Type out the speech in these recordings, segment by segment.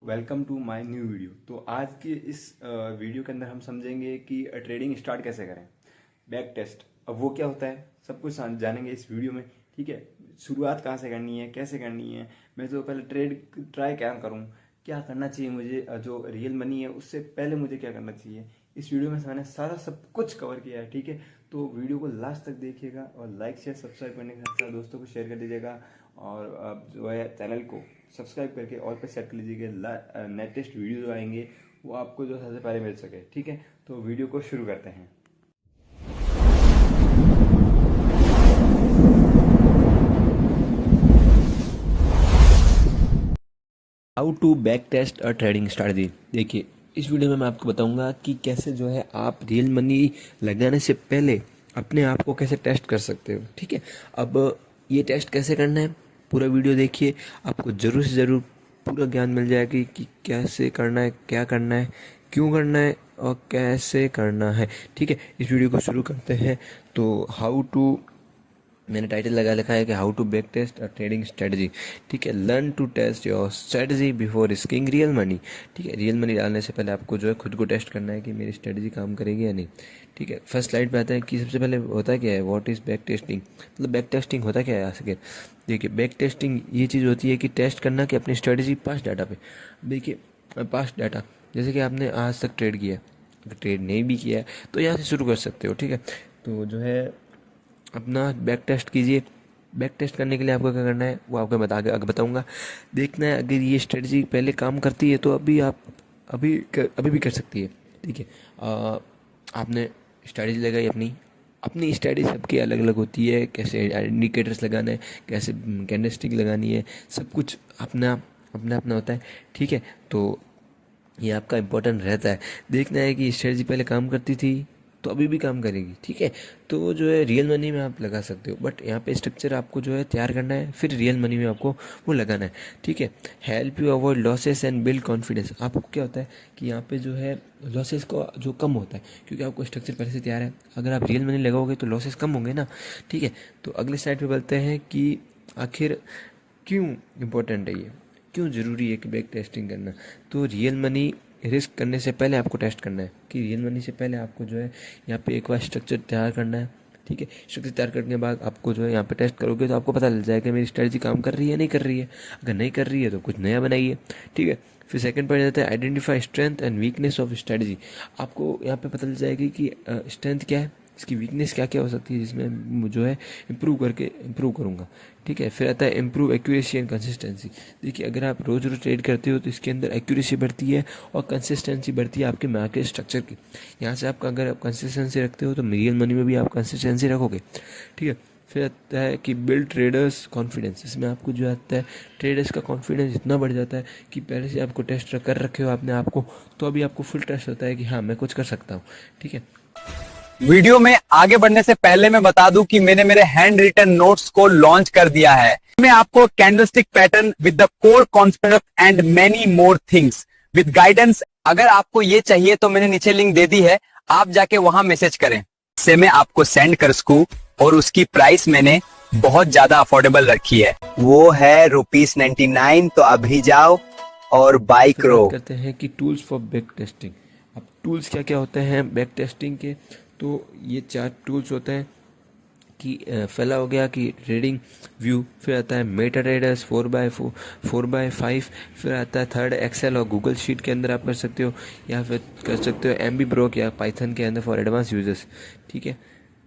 Welcome to my new video. तो आज के इस वीडियो के अंदर हम समझेंगे कि ट्रेडिंग स्टार्ट कैसे करें। बैक टेस्ट, अब वो क्या होता है सब कुछ जानेंगे इस वीडियो में। ठीक है, शुरुआत कहाँ से करनी है, कैसे करनी है, मैं तो पहले ट्रेड ट्राई क्या करूँ, क्या करना चाहिए मुझे, जो रियल मनी है उससे पहले मुझे क्या करना चाहिए, इस वीडियो में मैंने सारा सब कुछ कवर किया है। ठीक है, तो वीडियो को लास्ट तक देखिएगा और लाइक शेयर सब्सक्राइब करने के साथ साथ दोस्तों को शेयर कर दीजिएगा और आप जो है चैनल को सब्सक्राइब करके ऑल पे सेट कर लीजिएगा। लेटेस्ट वीडियो जो आएंगे वो आपको जो सबसे पहले मिल सके। ठीक है, तो वीडियो को शुरू करते हैं। हाउ टू बैक टेस्ट और ट्रेडिंग स्ट्रैटेजी। देखिए, इस वीडियो में मैं आपको बताऊंगा कि कैसे जो है आप रियल मनी लगाने से पहले अपने आप को कैसे टेस्ट कर सकते हो। ठीक है, अब ये टेस्ट कैसे करना है पूरा वीडियो देखिए, आपको ज़रूर से ज़रूर पूरा ज्ञान मिल जाएगा कि कैसे करना है, क्या करना है, क्यों करना है और कैसे करना है। ठीक है, इस वीडियो को शुरू करते हैं। तो हाउ टू, मैंने टाइटल लगा लिखा है कि how to back test a trading strategy. ठीक है, learn to test your strategy before risking real money. ठीक है, रियल मनी डालने से पहले आपको जो है खुद को टेस्ट करना है कि मेरी स्ट्रेटजी काम करेगी या नहीं। ठीक है, फर्स्ट स्लाइड पे आता है कि सबसे पहले होता क्या है, व्हाट इज़ बैक टेस्टिंग, मतलब बैक टेस्टिंग होता क्या है आखिर। देखिए, बैक टेस्टिंग ये चीज़ होती है कि टेस्ट करना कि अपनी स्ट्रेटजी पास्ट डाटा पे। देखिए, पास्ट डाटा जैसे कि आपने आज तक ट्रेड किया, अगर ट्रेड नहीं भी किया है तो यहाँ से शुरू कर सकते हो। ठीक है, तो जो है अपना बैक टेस्ट कीजिए। बैक टेस्ट करने के लिए आपको क्या करना है वो आपको आगे बताऊंगा। देखना है अगर ये स्ट्रेटजी पहले काम करती है तो अभी भी कर सकती है। ठीक है, आपने स्ट्रेटजी लगाई अपनी अपनी स्ट्रेटजी सबकी अलग अलग होती है, कैसे इंडिकेटर्स लगाना है, कैसे कैंडलस्टिक लगानी है, सब कुछ अपना अपना अपना होता है। ठीक है, तो ये आपका इम्पोर्टेंट रहता है। देखना है कि स्ट्रेटजी पहले काम करती थी तो अभी भी काम करेगी। ठीक है, तो जो है रियल मनी में आप लगा सकते हो, बट यहाँ पे स्ट्रक्चर आपको जो है तैयार करना है, फिर रियल मनी में आपको वो लगाना है। ठीक है, help you avoid losses and build confidence. आपको क्या होता है कि यहाँ पे जो है लॉसेस को जो कम होता है, क्योंकि आपको स्ट्रक्चर पहले से तैयार है। अगर आप रियल मनी लगाओगे तो लॉसेस कम होंगे ना। ठीक है, तो अगले स्लाइड पे बोलते हैं कि आखिर क्यों इम्पोर्टेंट है ये, क्यों ज़रूरी है कि बैक टेस्टिंग करना। तो रियल मनी रिस्क करने से पहले आपको टेस्ट करना है कि रियल मनी से पहले आपको जो है यहाँ पे एक बार स्ट्रक्चर तैयार करना है। ठीक है, स्ट्रक्चर तैयार करने के बाद आपको जो है यहाँ पे टेस्ट करोगे तो आपको पता चल जाएगा कि मेरी स्ट्रेटजी काम कर रही है नहीं कर रही है। अगर नहीं कर रही है तो कुछ नया बनाइए। ठीक है, फिर सेकंड पॉइंट आता है identify strength and weakness of strategy. आपको यहाँ पे पता चल जाएगी कि स्ट्रेंथ क्या है, इसकी वीकनेस क्या क्या हो सकती है, जिसमें जो है इम्प्रूव करूँगा। ठीक है, फिर आता है इम्प्रूव एक्यूरेसी एंड कंसिस्टेंसी। देखिए, अगर आप रोज़ रोज़ ट्रेड करते हो तो इसके अंदर एक्यूरेसी बढ़ती है और कंसिस्टेंसी बढ़ती है आपके मार्केट स्ट्रक्चर की। यहाँ से आपका अगर आप कंसिस्टेंसी रखते हो तो रियल मनी में भी आप कंसिस्टेंसी रखोगे। ठीक है, फिर आता है कि बिल्ड ट्रेडर्स कॉन्फिडेंस। इसमें आपको जो आता है ट्रेडर्स का कॉन्फिडेंस इतना बढ़ जाता है कि पहले से आपको टेस्ट कर रखे हो आपने आपको, तो अभी आपको फुल ट्रस्ट होता है कि हाँ मैं कुछ कर सकता हूँ। ठीक है, वीडियो में आगे बढ़ने से पहले मैं बता दूं कि मैंने मेरे हैंड रिटन नोट्स को लॉन्च कर दिया है। मैं आपको candlestick pattern with the core concept and many more things with guidance, अगर आपको ये चाहिए तो मैंने नीचे लिंक दे दी है, आप जाके वहां मैसेज करें, से मैं आपको सेंड कर सकूं। और उसकी प्राइस मैंने बहुत ज्यादा अफोर्डेबल रखी है, वो है ₹99। तो अभी जाओ और बाई फिर बात करो। करते हैं कि टूल्स फॉर बैक टेस्टिंग। अब टूल्स क्या क्या होते हैं बैक टेस्टिंग के, तो ये 4 टूल्स होते हैं कि पहला हो गया कि ट्रेडिंग व्यू, फिर आता है मेटा ट्रेडर्स 4x5, फिर आता है थर्ड एक्सेल और गूगल शीट के अंदर आप कर सकते हो, या फिर कर सकते हो एमबी ब्रोक या पाइथन के अंदर फॉर एडवांस यूजर्स। ठीक है,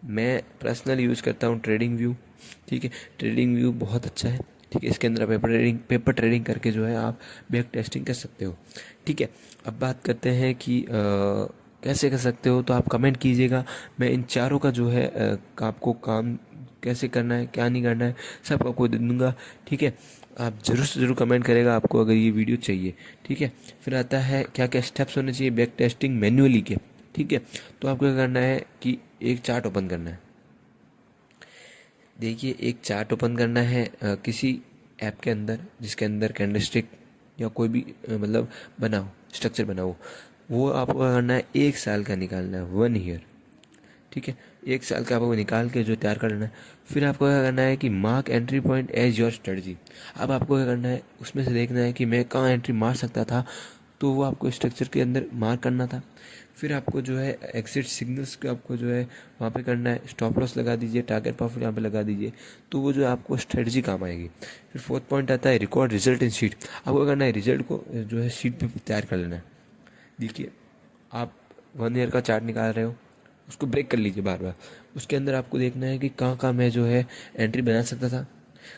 मैं पर्सनल यूज़ करता हूँ ट्रेडिंग व्यू। ठीक है, ट्रेडिंग व्यू बहुत अच्छा है। ठीक है, इसके अंदर आप पेपर ट्रेडिंग करके जो है आप बैक टेस्टिंग कर सकते हो। ठीक है, अब बात करते हैं कि कैसे कर सकते हो, तो आप कमेंट कीजिएगा। मैं इन चारों का जो है आपको काम कैसे करना है क्या नहीं करना है सब आपको दे दूँगा। ठीक है, आप ज़रूर से ज़रूर कमेंट करेगा आपको अगर ये वीडियो चाहिए। ठीक है, फिर आता है क्या क्या स्टेप्स होने चाहिए बैक टेस्टिंग मैन्युअली के। ठीक है, तो आपको क्या करना है कि एक चार्ट ओपन करना है। देखिए, एक चार्ट ओपन करना है किसी ऐप के अंदर जिसके अंदर कैंडलस्टिक या कोई भी मतलब बनाओ स्ट्रक्चर बनाओ, वो आपको करना है 1 साल का निकालना है, 1 ईयर। ठीक है, 1 साल का आपको निकाल के जो तैयार कर लेना है। फिर आपको क्या करना है कि mark entry point as your strategy. अब आपको क्या करना है, उसमें से देखना है कि मैं कहाँ एंट्री मार सकता था, तो वो आपको स्ट्रक्चर के अंदर मार्क करना था। फिर आपको जो है एग्जिट सिग्नल्स को आपको जो है वहाँ पे करना है, स्टॉप लॉस लगा दीजिए, टारगेट प्रॉफिट यहाँ पे लगा दीजिए, तो वो जो है आपको स्ट्रेटजी काम आएगी। फिर फोर्थ पॉइंट आता है रिकॉर्ड रिजल्ट इन शीट। आपको करना है रिजल्ट को जो है शीट पे तैयार कर लेना है। देखिए, आप 1 ईयर का चार्ट निकाल रहे हो, उसको ब्रेक कर लीजिए बार बार। उसके अंदर आपको देखना है कि कहाँ कहाँ मैं जो है एंट्री बना सकता था,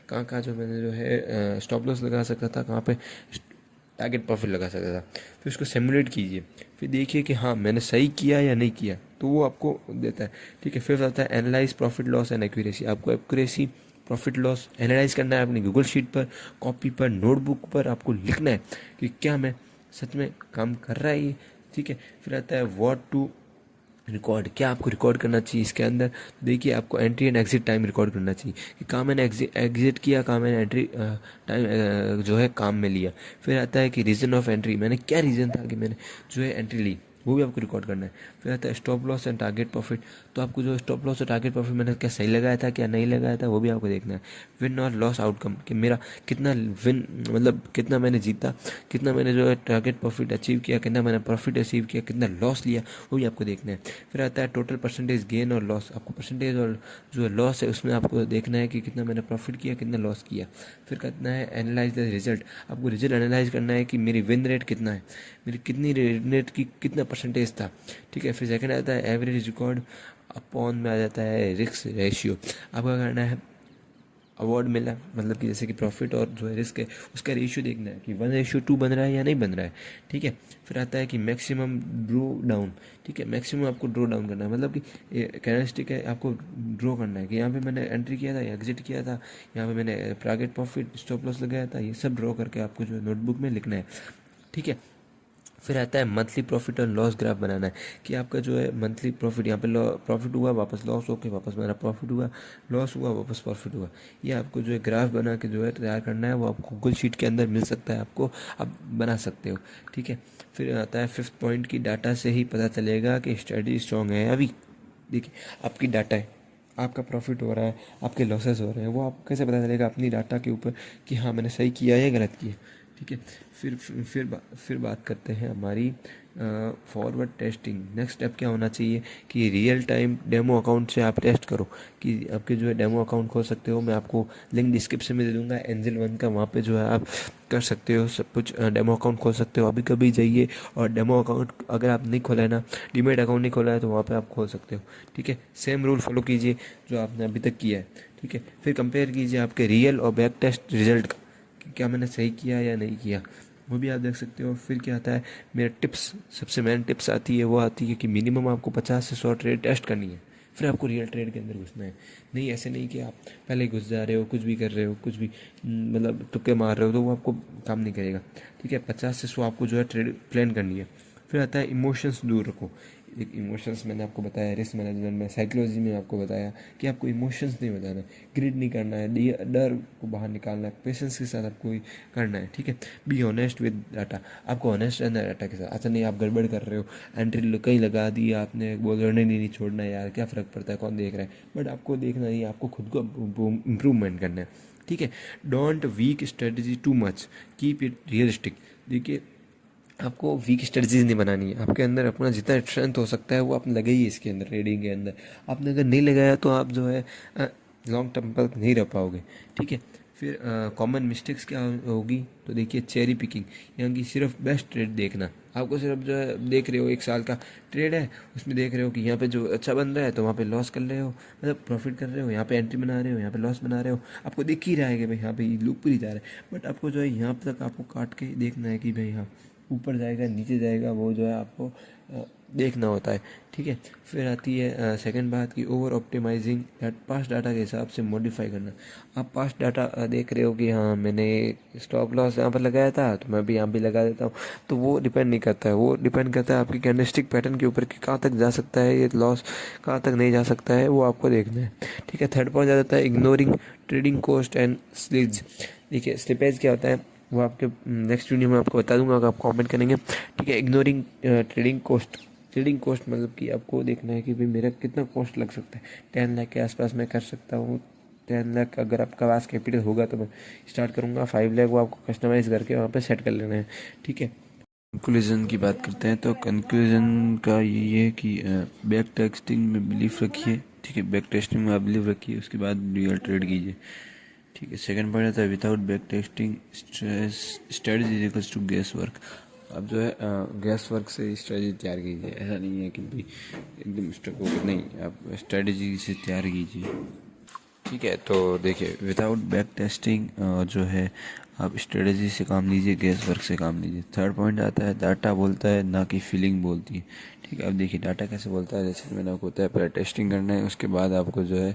कहाँ कहाँ जो मैंने जो है स्टॉप लॉस लगा सकता था, कहाँ पे टारगेट प्रॉफिट लगा सकता था। फिर उसको सिमुलेट कीजिए, फिर देखिए कि हाँ मैंने सही किया या नहीं किया, तो वो आपको देता है। ठीक है, फिर आता है analyse profit loss and accuracy. आपको एक्यूरेसी प्रॉफिट लॉस एनालाइज करना है अपनी गूगल शीट पर, कॉपी पर, नोटबुक पर आपको लिखना है कि क्या मैं सच में काम कर रहा है ये। ठीक है, फिर आता है व्हाट टू रिकॉर्ड। क्या आपको रिकॉर्ड करना चाहिए इसके अंदर, देखिए आपको entry and exit time record करना चाहिए कि कहाँ मैंने एग्जिट किया, कहाँ मैंने एंट्री टाइम जो है काम में लिया। फिर आता है कि रीज़न ऑफ एंट्री, मैंने क्या रीज़न था कि मैंने जो है एंट्री ली, वो भी आपको रिकॉर्ड करना है। फिर आता है stop loss and target profit. तो आपको जो स्टॉप लॉस और टारगेट प्रॉफिट मैंने क्या सही लगाया था, क्या नहीं लगाया था, वो भी आपको देखना है। विन और लॉस आउटकम, कि मेरा कितना विन, मतलब कितना मैंने जीता, कितना मैंने जो है टारगेट प्रॉफिट अचीव किया, कितना मैंने प्रॉफिट अचीव किया, कितना लॉस लिया, वो भी आपको देखना है। फिर आता है टोटल परसेंटेज गेन और लॉस। आपको परसेंटेज और जो लॉस है उसमें आपको देखना है कि कितना मैंने प्रॉफिट किया, कितना लॉस किया। फिर करना है एनालाइज द रिजल्ट। आपको रिजल्ट एनालाइज करना है कि मेरी विन रेट कितना है, मेरी कितनी रेट की कितना परसेंटेज था। ठीक है, फिर सेकंड आता है एवरेज रिकॉर्ड अपॉन में आ जाता है रिस्क रेशियो। आपको क्या करना है, अवार्ड मिला, मतलब कि जैसे कि प्रॉफिट और जो है रिस्क है उसका रेशियो देखना है कि 1:2 बन रहा है या नहीं बन रहा है। ठीक है, फिर आता है कि मैक्सिमम ड्रो डाउन। ठीक है, मैक्सिमम आपको ड्रो डाउन करना है, मतलब कि कैरेक्टरिस्टिक है, आपको ड्रो करना है कि यहाँ पे मैंने एंट्री किया था या एग्जिट किया था, यहाँ पे मैंने टारगेट प्रॉफिट स्टॉप लॉस लगाया था, ये सब ड्रॉ करके आपको जो है नोटबुक में लिखना है। ठीक है, फिर आता है मंथली प्रॉफिट और लॉस ग्राफ बनाना है कि आपका जो है मंथली प्रॉफिट, यहाँ पे प्रॉफिट हुआ वापस लॉस होके वापस मेरा प्रॉफिट हुआ, लॉस हुआ वापस प्रॉफिट हुआ। ये आपको जो है ग्राफ बना के जो है तैयार करना है, वो आपको गूगल शीट के अंदर मिल सकता है, आपको आप बना सकते हो। ठीक है, फिर आता है फिफ्थ पॉइंट की डाटा से ही पता चलेगा कि स्टडी स्ट्रॉन्ग है। अभी देखिए, आपकी डाटा है, आपका प्रॉफिट हो रहा है, आपके लॉसेस हो रहे हैं, वो आप कैसे पता चलेगा अपनी डाटा के ऊपर कि हाँ मैंने सही किया या गलत किया। ठीक है, फिर बात करते हैं हमारी फॉरवर्ड टेस्टिंग। नेक्स्ट स्टेप क्या होना चाहिए कि रियल टाइम डेमो अकाउंट से आप टेस्ट करो कि आपके जो है डेमो अकाउंट खोल सकते हो। मैं आपको लिंक डिस्क्रिप्शन में दे दूंगा एंजल वन का, वहाँ पे जो है आप कर सकते हो सब कुछ, डेमो अकाउंट खोल सकते हो। अभी कभी जाइए और डेमो अकाउंट अगर आप नहीं खोला है ना, डीमेट अकाउंट नहीं खोला है, तो वहाँ पे आप खोल सकते हो। ठीक है, सेम रूल फॉलो कीजिए जो आपने अभी तक किया है। ठीक है, फिर कंपेयर कीजिए आपके रियल और बैक टेस्ट रिजल्ट का कि क्या मैंने सही किया या नहीं किया, वो भी आप देख सकते हो। फिर क्या आता है, मेरा टिप्स, सबसे मेन टिप्स आती है, वो आती है कि मिनिमम आपको 50 से 100 ट्रेड टेस्ट करनी है, फिर आपको रियल ट्रेड के अंदर घुसना है। नहीं ऐसे नहीं कि आप पहले ही घुस जा रहे हो, कुछ भी कर रहे हो, कुछ भी मतलब तुक्के मार रहे हो, तो वो आपको काम नहीं करेगा। ठीक है, 50 से 100 आपको जो है ट्रेड प्लान करनी है। फिर आता है इमोशंस दूर रखो। इमोशंस मैंने आपको बताया, रिस्क मैनेजमेंट में, साइकोलॉजी में आपको बताया कि आपको इमोशंस नहीं बताना है, ग्रिड नहीं करना है, डर को बाहर निकालना है, पेशेंस के साथ आपको करना है। ठीक है, बी ऑनेस्ट विद डाटा। आपको ऑनेस्ट रहना है डाटा के साथ। अच्छा नहीं, आप गड़बड़ कर रहे हो, एंट्री कहीं लगा दी आपने, बोल रहे हो नहीं छोड़ना है यार, क्या फ़र्क पड़ता है, कौन देख रहा है, बट आपको देखना नहीं, आपको खुद को इम्प्रूवमेंट करना है। ठीक है, don't tweak strategy too much, keep it realistic. देखिए, आपको वीक स्ट्रेटजीज नहीं बनानी है, आपके अंदर अपना जितना स्ट्रेंथ हो सकता है वो आपने लगाइए इसके अंदर, ट्रेडिंग के अंदर। आपने अगर नहीं लगाया तो आप जो है लॉन्ग टर्म पर नहीं रह पाओगे। ठीक है, फिर कॉमन मिस्टेक्स क्या होगी, तो देखिए चेरी पिकिंग, यानी कि सिर्फ बेस्ट ट्रेड देखना। आपको सिर्फ जो है देख रहे हो 1 साल का ट्रेड है, उसमें देख रहे हो कि यहाँ पे जो अच्छा बन रहा है तो वहाँ पे लॉस कर रहे हो, मतलब प्रॉफिट कर रहे हो, यहाँ पे एंट्री बना रहे हो, यहाँ पे लॉस बना रहे हो। आपको दिख ही रहा है कि भाई यहाँ पे लूप पर ही जा रहा है, बट आपको जो है यहाँ तक आपको काट के देखना है कि भाई हाँ ऊपर जाएगा नीचे जाएगा, वो जो है आपको देखना होता है। ठीक है, फिर आती है सेकंड बात की ओवर ऑप्टिमाइजिंग पास्ट डाटा के हिसाब से मॉडिफाई करना। आप पास्ट डाटा देख रहे हो कि हाँ मैंने स्टॉप लॉस यहाँ पर लगाया था तो मैं भी यहाँ भी लगा देता हूँ, तो वो डिपेंड नहीं करता है, वो डिपेंड करता है आपकी कैंडलस्टिक पैटर्न के ऊपर कि कहाँ तक जा सकता है ये लॉस, कहाँ तक नहीं जा सकता है, वो आपको देखना है। ठीक है, थर्ड पॉइंट आ जाता है इग्नोरिंग ट्रेडिंग कॉस्ट एंड स्लिज। देखिए स्लिपेज क्या होता है वो आपके नेक्स्ट वीडियो में आपको बता दूंगा अगर आप कमेंट करेंगे। ठीक है, ignoring trading cost, trading cost मतलब कि आपको देखना है कि भाई मेरा कितना कॉस्ट लग सकता है। 10 लाख के आसपास मैं कर सकता हूँ। 10 लाख अगर आपका पास कैपिटल होगा तो मैं स्टार्ट करूँगा। 5 लाख वो आपको कस्टमाइज़ करके वहाँ पे सेट कर लेना है, ठीक है। कंक्लूजन की बात करते हैं तो कंक्लूजन का ये है कि बैक टेस्टिंग में बिलीफ रखिए, ठीक है। बैक टेस्टिंग में आप बिलीव रखिए, उसके बाद रियल ट्रेड कीजिए, ठीक है। सेकंड पॉइंट आता है without back testing strategy equals to guesswork. अब जो है गैस वर्क से स्ट्रेटजी तैयार कीजिए। ऐसा नहीं है कि भाई एकदम स्टक होकर, नहीं, आप स्ट्रेटजी से तैयार कीजिए, ठीक है। तो देखिए विदाउट बैक टेस्टिंग जो है आप स्ट्रेटजी से काम लीजिए, गैस वर्क से काम लीजिए। थर्ड पॉइंट आता है डाटा बोलता है ना कि फीलिंग बोलती है, ठीक है। अब देखिए डाटा कैसे बोलता है, जैसे मैंने आपको बताया पहले टेस्टिंग करना है, उसके बाद आपको जो है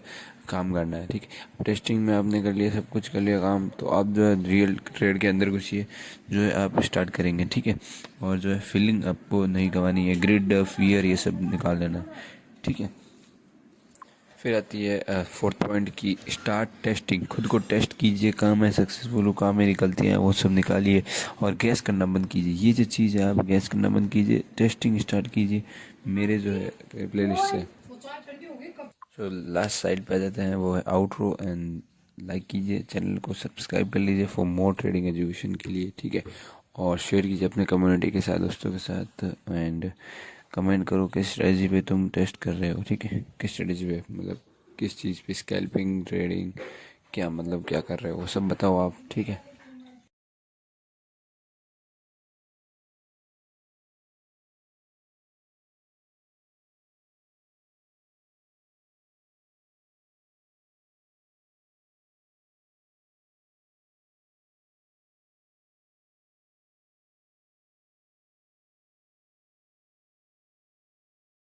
काम करना है, ठीक है। टेस्टिंग में आपने कर लिया, सब कुछ कर लिया काम, तो आप जो है रियल ट्रेड के अंदर घुसिए, जो है आप स्टार्ट करेंगे, ठीक है। और जो है फीलिंग आपको नहीं गंवानी है, ग्रिड फियर ये सब निकाल लेना है, ठीक है। फिर आती है फोर्थ पॉइंट की स्टार्ट टेस्टिंग। खुद को टेस्ट कीजिए, काम में सक्सेसफुल हो, काम में निकलती हैं वो सब निकालिए और गैस करना बंद कीजिए। ये जो चीज़ है आप गैस करना बंद कीजिए, टेस्टिंग स्टार्ट कीजिए। मेरे जो है प्लेलिस्ट से जो लास्ट साइड पे आ जाते हैं वो है आउटरो, एंड लाइक कीजिए, चैनल को सब्सक्राइब कर लीजिए फॉर मोर ट्रेडिंग एजुकेशन के लिए, ठीक है। और शेयर कीजिए अपने कम्युनिटी के साथ, दोस्तों के साथ, एंड कमेंट करो किस स्ट्रेटजी पे तुम टेस्ट कर रहे हो, ठीक है। किस स्ट्रेटजी पे, मतलब किस चीज़ पे, स्कैल्पिंग, ट्रेडिंग, क्या मतलब क्या कर रहे हो, वो सब बताओ आप, ठीक है।